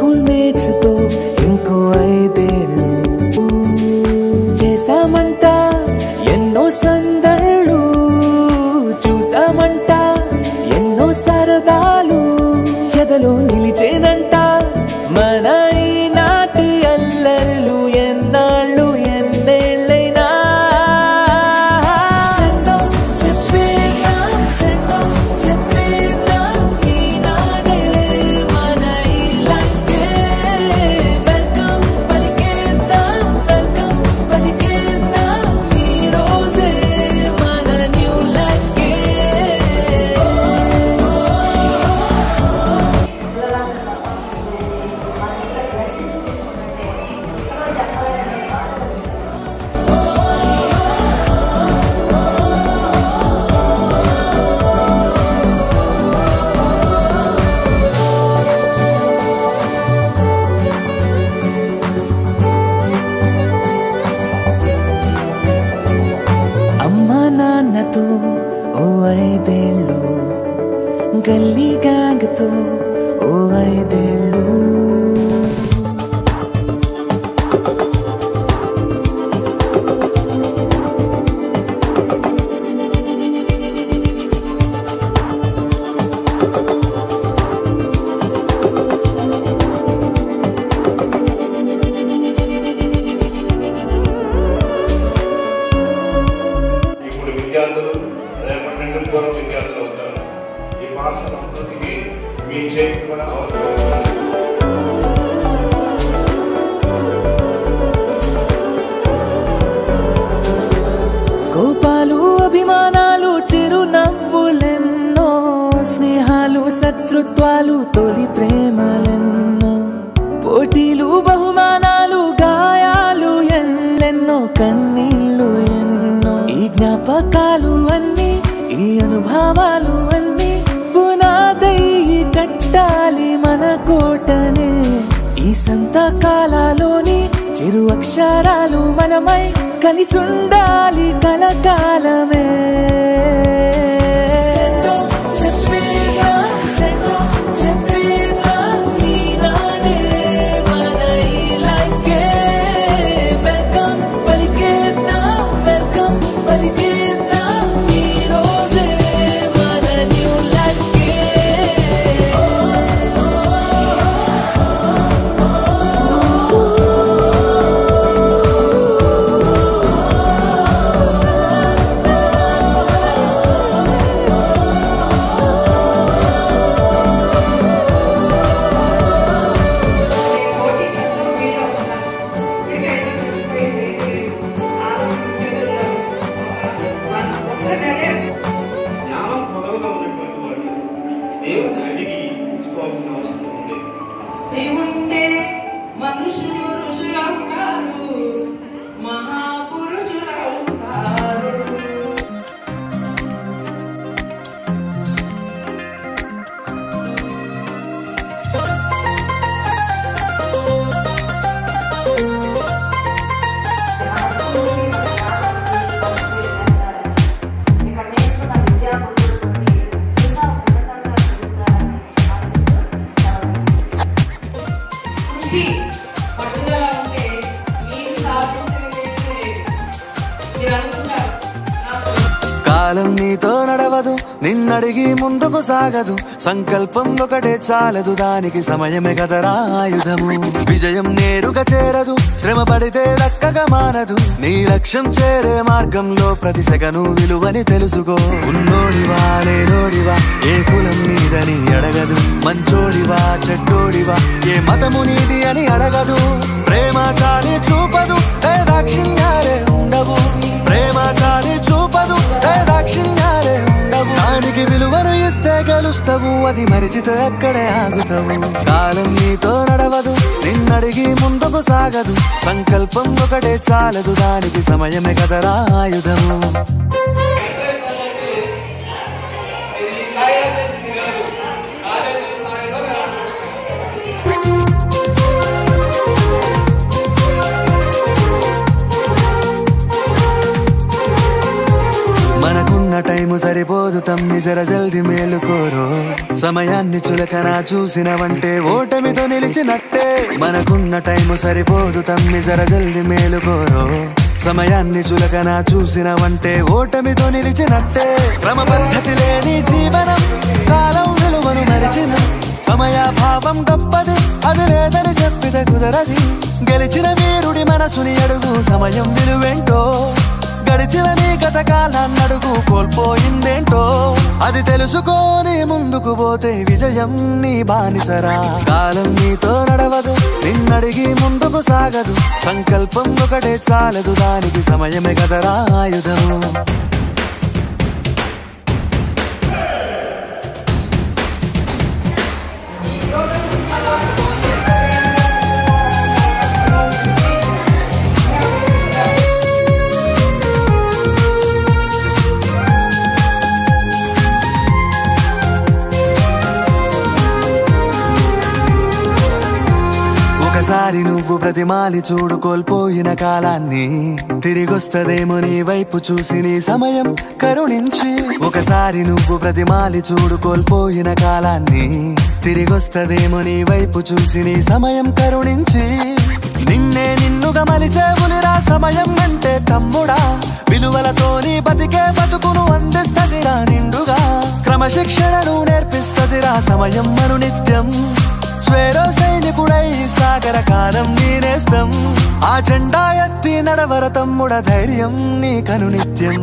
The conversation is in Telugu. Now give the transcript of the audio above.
స్కూల్ మేట్స్ తో ఇంకో 5 ఏళ్ళు చేశామంట ఎన్నో సందళ్ళు చూసామంట ఎన్నో సరదాలు ఎదలో నిలిచేనంట మన ఈనాటి అల్లర్లు ఎన్నాళ్ళు ఎన్నేళ్ళైనా నాన్నతో ఓ 5 ఏళ్ళు గల్లీ గ్యాంగ్తో ఓ 5 ఏళ్ళు విద్యార్థులు రేపటి నుండి పూర్వ విద్యార్థులు అవుతారు. ఈ పాఠశాల అభివృద్ధికి మీ చేతి కూడా అవసరం. కోపాలు అభిమానాలు చిరునవ్వులెన్నో స్నేహాలు శత్రుత్వాలు తొలి ప్రేమలెన్నో పోటీలు బహుమానాలు గాయాలు ఎన్నెన్నో కన్నీళ్ళు ఎన్నో ఈ జ్ఞాపకాలు అన్నీ ఈ అనుభవాలు అన్నీ పునాదై కట్టాలి మన కోటనే ఈ సంతకాలలోని చిరు అక్షరాలు మనమై కలిసుండాలి కలకాలమే దేవుని అడిగి ఇచ్చుకోవాల్సిన అవసరం ఉంది. దేవుంటే మనుషులు ఋషులవుతారు, మహాపురుషులవుతారు. పట్టుదల ఉంటే మీరు సాధించలేదు. మీరు అనుకుంటారు కాలం నీతో నడవదు, నిన్నడిగి ముందుకు సాగదు. సంకల్పం ఒకటే చాలదు, దానికి సమయమే కదరా ఆయుధము. విజయం నేరుగా చేరదు, శ్రమ పడితే దక్కగా మానదు. నీ లక్ష్యం చేరే మార్గంలో ప్రతి సెకను విలువని తెలుసుకో. ఉన్నోడివా లేనోడివా ఏ కులం నీదని అడగదు. మంచోడివా చెడ్డోడివా ఏ మతము నీది అని అడగదు. ప్రేమ చాలి చూపదు, దాక్షిణ్యాలే ఉండవు. ప్రేమ చాలి చూపదు, దాక్షిణ్యాలే ఉండవు. దానికి విలువను ఇస్తే గెలుస్తావు, అది మరిచితే అక్కడే ఆగుతావు. కాలం నీతో నడవదు, నిన్నడిగి ముందుకు సాగదు. సంకల్పం ఒకటే చాలదు, దానికి సమయమే కదరా ఆయుధము. మనకున్న టైం టైము సరిపోదు తమ్మి జర జల్ది మేలుకోరో సమయాన్ని చులకన చూసినవంటే ఓటమితో నిలిచినట్టే మనకున్న టైము సరిపోదు తమ్మి జర జల్ది మేలుకోరో సమయాన్ని చులకన చూసినవంటే ఓటమితో నిలిచినట్టే క్రమ పద్ధతి లేని జీవనం కాలం విలువను మరిచిన సమయాభావం గొప్పది అది లేదని చెప్పితే కుదరది గెలిచిన వీరుడి మనసుని అడుగు సమయం విలువేంటో గడిచిన నీ గత కాలాన్నడుగు కోల్పోయిందేంటో అది తెలుసుకొని ముందుకు పోతే విజయం నీ బానిసరా కాలం నీతో నడవదు నిన్నడిగి ముందుకు సాగదు సంకల్పం ఒకటే చాలదు దానికి సమయమే కదరా ఆయుధము ఒకసారి నువ్వు ప్రతిమాలి చూడు కోల్పోయిన కాలాన్ని తిరిగొస్తదేమో నీ వైపు చూసి నీ సమయం కరుణించి ఒకసారి నువ్వు ప్రతిమాలి చూడు కోల్పోయిన కాలాన్ని తిరిగొస్తదేమో నీ వైపు చూసి నీ సమయం కరుణించి నిన్నే నిన్నుగా మలిచేవులిరా సమయం అంటే తమ్ముడా విలువలతోని బతికే బతుకును అందిస్తదిరా నిండుగా క్రమశిక్షణను నేర్పిస్తదిరా సమయం మరు నిత్యం స్వేరో సైనికుడై సాగర కాలం నీనేస్తం ఆ జెండా ఎత్తి నడవర తమ్ముడ ధైర్యం నీ కను నిత్యం